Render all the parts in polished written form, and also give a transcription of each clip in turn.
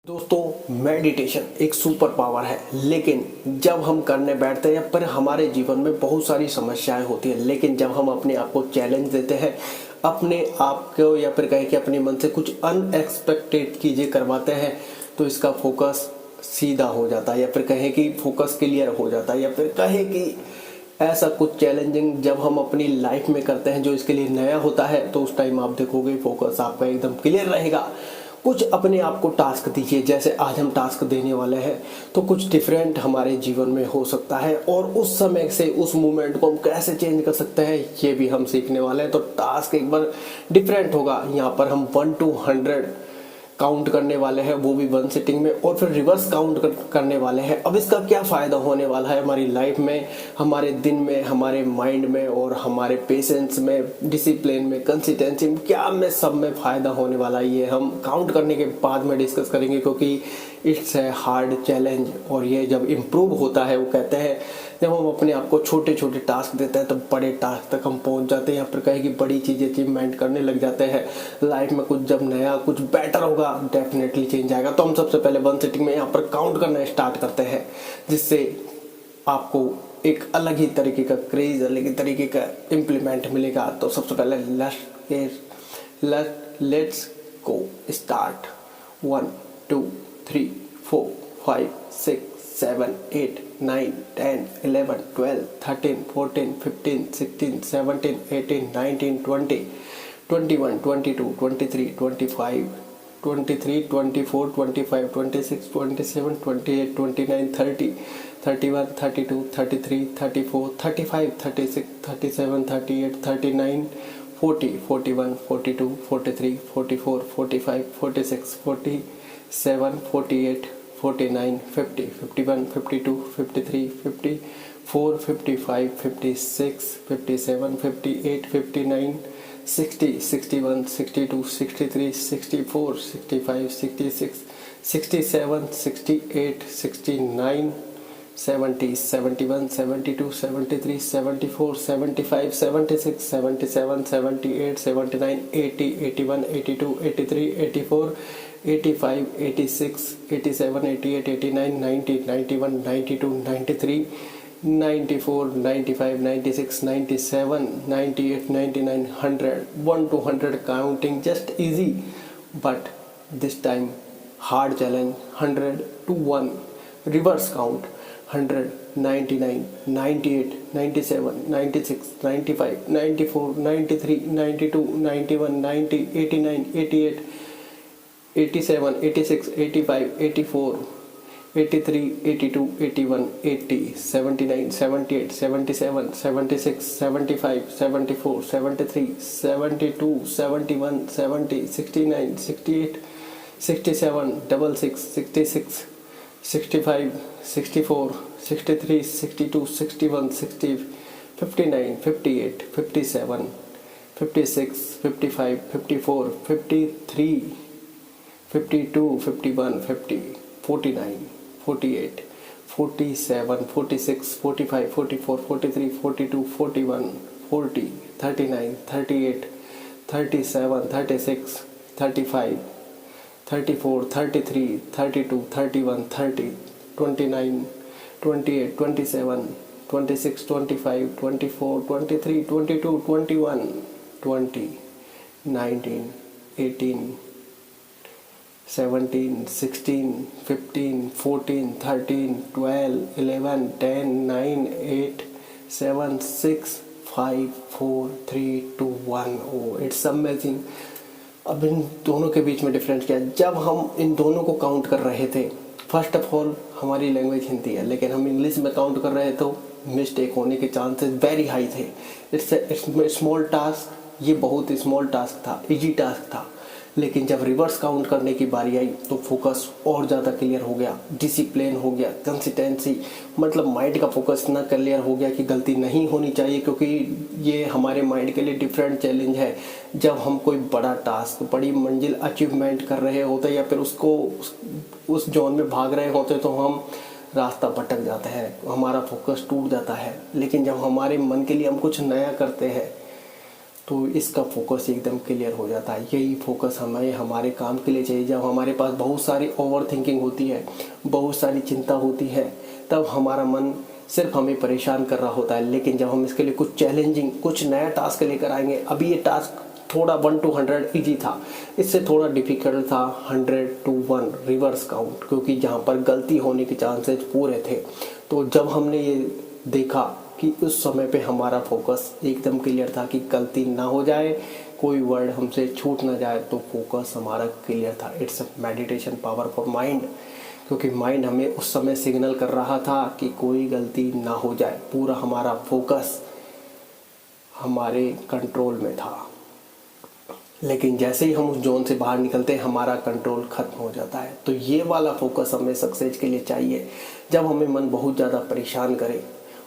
दोस्तों, मेडिटेशन एक super power है। लेकिन जब हम करने बैठते हैं या फिर हमारे जीवन में बहुत सारी समस्याएं होती हैं, लेकिन जब हम अपने आप को चैलेंज देते हैं, अपने आप को या फिर कहें कि अपने मन से कुछ अनएक्सपेक्टेड चीज़ें करवाते हैं, तो इसका फोकस सीधा हो जाता है या फिर कहें कि फोकस क्लियर हो जाता है, या फिर कहें कि ऐसा कुछ चैलेंजिंग जब हम अपनी लाइफ में करते हैं जो इसके लिए नया होता है, तो उस टाइम आप देखोगे फोकस आपका एकदम क्लियर रहेगा। कुछ अपने आप को टास्क दीजिए, जैसे आज हम टास्क देने वाले हैं, तो कुछ डिफरेंट हमारे जीवन में हो सकता है और उस समय से उस मोमेंट को हम कैसे चेंज कर सकते हैं ये भी हम सीखने वाले हैं। तो टास्क एक बार डिफरेंट होगा। यहाँ पर हम 1 to 100 काउंट करने वाले हैं, वो भी वन सिटिंग में, और फिर रिवर्स काउंट करने वाले हैं। अब इसका क्या फ़ायदा होने वाला है हमारी लाइफ में, हमारे दिन में, हमारे माइंड में और हमारे पेशेंस में, डिसिप्लिन में, कंसिस्टेंसी में, क्या में सब में फ़ायदा होने वाला है, ये हम काउंट करने के बाद में डिस्कस करेंगे। क्योंकि इट्स है हार्ड चैलेंज, और ये जब इम्प्रूव होता है, वो कहते हैं जब हम अपने आप को छोटे छोटे टास्क देते हैं तो बड़े टास्क तक हम पहुंच जाते हैं, या फिर कहें कि बड़ी चीज़ें अचीवमेंट करने लग जाते हैं लाइफ में। कुछ जब नया कुछ बेटर होगा, डेफिनेटली चेंज आएगा। तो हम सबसे पहले वन सिटिंग में यहाँ पर काउंट करना स्टार्ट करते हैं, जिससे आपको एक अलग ही तरीके का क्रेज, अलग ही तरीके का इम्प्लीमेंट मिलेगा। तो सबसे पहले let's go start. 1 2 3 4 5 6 7 8 9 10 11 12 13 14 15 16 17 18 19 20 21 22 23 25 23 24 25 26 27 28 29 30 31 32 33 34 35 36 37 38 39 40 41 42 43 44 45 46 47 48 49 50 51 52 53 54 55 56 57 58 59 60 61 62 63 64 65 66 67 68 69 70 71 72 73 74 75 76 77 78 79 80 81 82 83 84 85 86 87 88 89 90 91 92 93 94 95 96 97 98 99 100 1 to 100 counting just easy, but this time hard challenge. 100 to 1 reverse count. 100 99 98 97 96 95 94 93 92 91 90 89 88 87 86 85 84 83 82 81 80 79 78 77 76 75 74 73 72 71 70 69 68 67 66 66 65 64 63 62 61 60 59 58 57 56 55 54 53 52 51 50 49 48 47 46 45 44 43 42 41 40 39 38 37 36 35 34 33 32 31 30 29 28 27 26 25 24 23 22 21 20 19 18 17 16 15 14 13 12 11 10 9 8 7 6 5 4 3 2 1। oh it's amazing। अब इन दोनों के बीच में डिफरेंस क्या है? जब हम इन दोनों को काउंट कर रहे थे, फर्स्ट ऑफ ऑल हमारी लैंग्वेज हिंदी है, लेकिन हम इंग्लिश में काउंट कर रहे तो मिस्टेक होने के चांसेस वेरी हाई थे। इट्स स्मॉल टास्क, ये बहुत स्मॉल टास्क था, इजी टास्क था। लेकिन जब रिवर्स काउंट करने की बारी आई तो फोकस और ज़्यादा क्लियर हो गया, डिसिप्लिन हो गया, कंसिस्टेंसी, मतलब माइंड का फोकस इतना क्लियर हो गया कि गलती नहीं होनी चाहिए। क्योंकि ये हमारे माइंड के लिए डिफरेंट चैलेंज है। जब हम कोई बड़ा टास्क, बड़ी मंजिल अचीवमेंट कर रहे होते या फिर उसको उस जोन में भाग रहे होते, तो हम रास्ता भटक जाते हैं, हमारा फोकस टूट जाता है। लेकिन जब हमारे मन के लिए हम कुछ नया करते हैं तो इसका फोकस एकदम क्लियर हो जाता है। यही फोकस हमें हमारे काम के लिए चाहिए। जब हमारे पास बहुत सारी ओवर थिंकिंग होती है, बहुत सारी चिंता होती है, तब हमारा मन सिर्फ हमें परेशान कर रहा होता है। लेकिन जब हम इसके लिए कुछ चैलेंजिंग, कुछ नया टास्क लेकर आएंगे, अभी ये टास्क थोड़ा 1 to 100 ईजी था, इससे थोड़ा डिफिकल्ट था 100 to 1 रिवर्स काउंट, क्योंकि जहाँ पर गलती होने के चांसेस पूरे थे। तो जब हमने ये देखा कि उस समय पे हमारा फोकस एकदम क्लियर था कि गलती ना हो जाए, कोई वर्ड हमसे छूट ना जाए, तो फोकस हमारा क्लियर था। It's meditation power for mind, क्योंकि माइंड हमें उस समय सिग्नल कर रहा था कि कोई गलती ना हो जाए। पूरा हमारा फोकस हमारे कंट्रोल में था। लेकिन जैसे ही हम उस जोन से बाहर निकलते हैं, हमारा कंट्रोल खत्म हो जाता है। तो ये वाला फोकस हमें सक्सेस के लिए चाहिए। जब हमें मन बहुत ज़्यादा परेशान करे,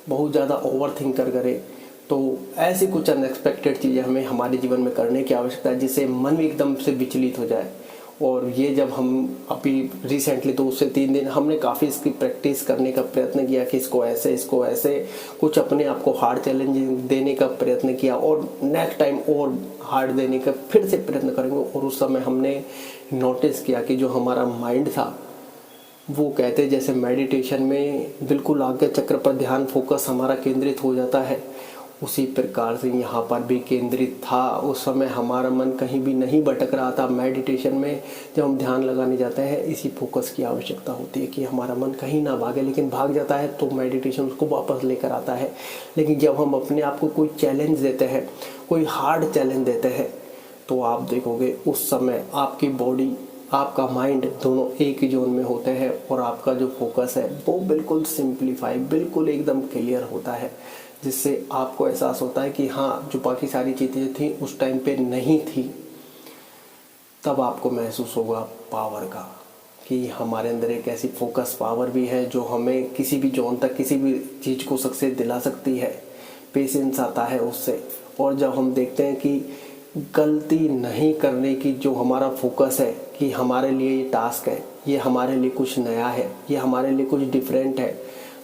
बहुत ज़्यादा ओवर थिंकर करे, तो ऐसी कुछ अनएक्सपेक्टेड चीज़ें हमें हमारे जीवन में करने की आवश्यकता है, जिससे मन एकदम से विचलित हो जाए। और ये जब हम अभी रिसेंटली 2 से 3 दिन हमने काफ़ी इसकी प्रैक्टिस करने का प्रयत्न किया कि इसको ऐसे कुछ अपने आप को हार्ड चैलेंज देने का प्रयत्न किया, और नेक्स्ट टाइम और हार्ड देने का फिर से प्रयत्न करेंगे। और उस समय हमने नोटिस किया कि जो हमारा माइंड था, वो कहते जैसे मेडिटेशन में बिल्कुल आज्ञा चक्र पर ध्यान फोकस हमारा केंद्रित हो जाता है, उसी प्रकार से यहाँ पर भी केंद्रित था। उस समय हमारा मन कहीं भी नहीं भटक रहा था। मेडिटेशन में जब हम ध्यान लगाने जाते हैं, इसी फोकस की आवश्यकता होती है कि हमारा मन कहीं ना भागे, लेकिन भाग जाता है तो मेडिटेशन उसको वापस लेकर आता है। लेकिन जब हम अपने आप को कोई चैलेंज देते हैं, कोई हार्ड चैलेंज देते हैं, तो आप देखोगे उस समय आपकी बॉडी, आपका माइंड दोनों एक ही जोन में होते हैं, और आपका जो फोकस है वो बिल्कुल सिंप्लीफाई, बिल्कुल एकदम क्लियर होता है, जिससे आपको एहसास होता है कि हाँ, जो बाकी सारी चीज़ें थी उस टाइम पे नहीं थी। तब आपको महसूस होगा पावर का, कि हमारे अंदर एक ऐसी फोकस पावर भी है जो हमें किसी भी जोन तक, किसी भी चीज़ को सक्सेस दिला सकती है। पेशेंस आता है उससे। और जब हम देखते हैं कि गलती नहीं करने की जो हमारा फोकस है, कि हमारे लिए ये टास्क है, ये हमारे लिए कुछ नया है, ये हमारे लिए कुछ डिफरेंट है,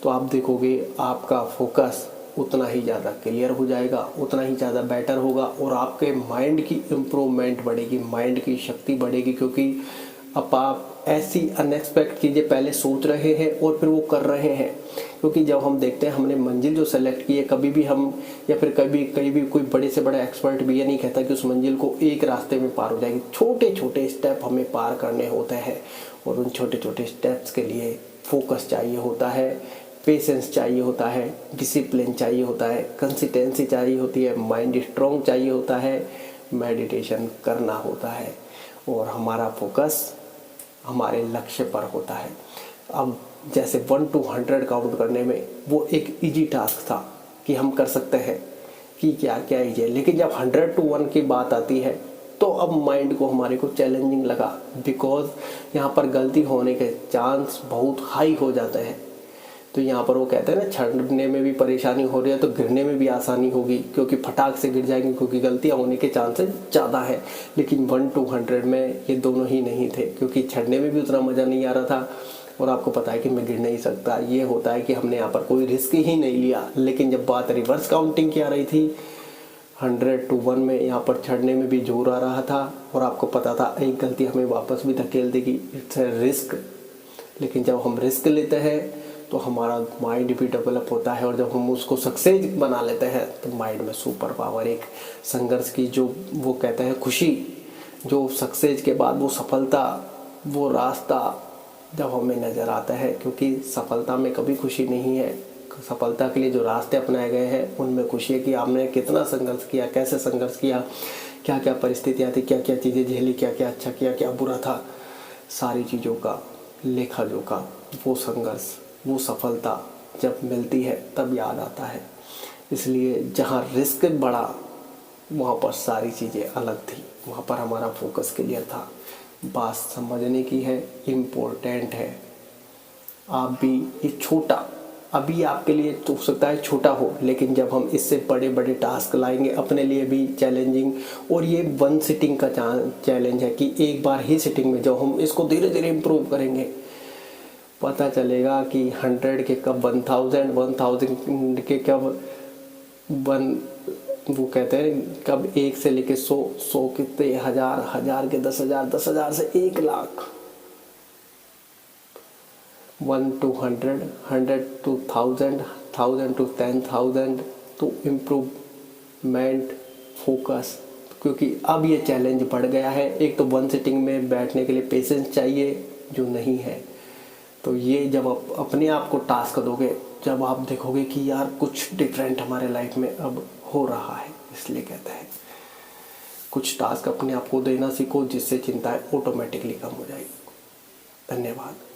तो आप देखोगे आपका फोकस उतना ही ज़्यादा क्लियर हो जाएगा, उतना ही ज़्यादा बेटर होगा, और आपके माइंड की इम्प्रूवमेंट बढ़ेगी, माइंड की शक्ति बढ़ेगी। क्योंकि अब आप ऐसी अनएक्सपेक्ट चीज़ें पहले सोच रहे हैं और फिर वो कर रहे हैं। क्योंकि जब हम देखते हैं हमने मंजिल जो सेलेक्ट की है, कभी भी हम, या फिर कहीं भी कोई बड़े से बड़ा एक्सपर्ट भी ये नहीं कहता कि उस मंजिल को एक रास्ते में पार हो जाएगी। छोटे छोटे स्टेप हमें पार करने होते हैं, और उन छोटे छोटे स्टेप्स के लिए फोकस चाहिए होता है, पेशेंस चाहिए होता है, डिसिप्लिन चाहिए होता है, कंसिस्टेंसी चाहिए होती है, माइंड स्ट्रॉन्ग चाहिए होता है, मेडिटेशन करना होता है, और हमारा फोकस हमारे लक्ष्य पर होता है। अब जैसे 1 to 100 काउंट करने में वो एक इजी टास्क था कि हम कर सकते हैं कि क्या क्या इजी है, लेकिन जब 100 to 1 की बात आती है, तो अब माइंड को हमारे को चैलेंजिंग लगा, बिकॉज यहाँ पर गलती होने के चांस बहुत हाई हो जाते हैं। तो यहाँ पर वो कहते हैं ना, चढ़ने में भी परेशानी हो रही है तो गिरने में भी आसानी होगी, क्योंकि फटाक से गिर जाएंगे, क्योंकि गलतियाँ होने के चांसेस ज़्यादा है। लेकिन 1 to 100 में ये दोनों ही नहीं थे, क्योंकि चढ़ने में भी उतना मज़ा नहीं आ रहा था, और आपको पता है कि मैं गिर नहीं सकता। ये होता है कि हमने यहाँ पर कोई रिस्क ही नहीं लिया। लेकिन जब बात रिवर्स काउंटिंग की आ रही थी, 100 to 1 में यहाँ पर चढ़ने में भी जोर आ रहा था, और आपको पता था एक गलती हमें वापस भी धकेल देगी। It's a risk. लेकिन जब हम रिस्क लेते हैं तो हमारा माइंड भी डेवलप होता है, और जब हम उसको सक्सेस बना लेते हैं तो माइंड में सुपर पावर, एक संघर्ष की जो वो कहते हैं खुशी, जो सक्सेस के बाद वो सफलता, वो रास्ता जब हमें नज़र आता है, क्योंकि सफलता में कभी खुशी नहीं है, सफलता के लिए जो रास्ते अपनाए गए हैं उनमें खुशी है कि आपने कितना संघर्ष किया, कैसे संघर्ष किया, क्या क्या परिस्थितियाँ थी, क्या क्या चीज़ें झेली, क्या क्या अच्छा किया, क्या बुरा था, सारी चीज़ों का लेखा जोखा, वो संघर्ष, वो सफलता जब मिलती है तब याद आता है। इसलिए जहाँ रिस्क बढ़ा वहाँ पर सारी चीज़ें अलग थी, वहाँ पर हमारा फोकस क्लियर था। बात समझने की है, इम्पोर्टेंट है। आप भी ये छोटा, अभी आपके लिए तो हो सकता है छोटा हो, लेकिन जब हम इससे बड़े बड़े टास्क लाएंगे, अपने लिए भी चैलेंजिंग, और ये 1 सिटिंग का चैलेंज है कि एक बार ही सिटिंग में जब हम इसको धीरे धीरे इम्प्रूव करेंगे, पता चलेगा कि 100 के कब 1000, 1000 के कब 1 वो कहते हैं कब 1 से लेके 100, 100 कितने हजार, हजार के 10,000, 10,000 से 1 lakh, 1 to 100, 100 to 1000, 1000 to 10,000 to improvement focus. क्योंकि अब ये चैलेंज बढ़ गया है। एक तो 1 सिटिंग में बैठने के लिए पेशेंस चाहिए जो नहीं है। तो ये जब आप अपने आप को टास्क दोगे, जब आप देखोगे कि यार कुछ डिफरेंट हमारे लाइफ में अब हो रहा है, इसलिए कहते हैं कुछ टास्क अपने आप को देना सीखो, जिससे चिंताएं ऑटोमेटिकली कम हो जाएगी। धन्यवाद।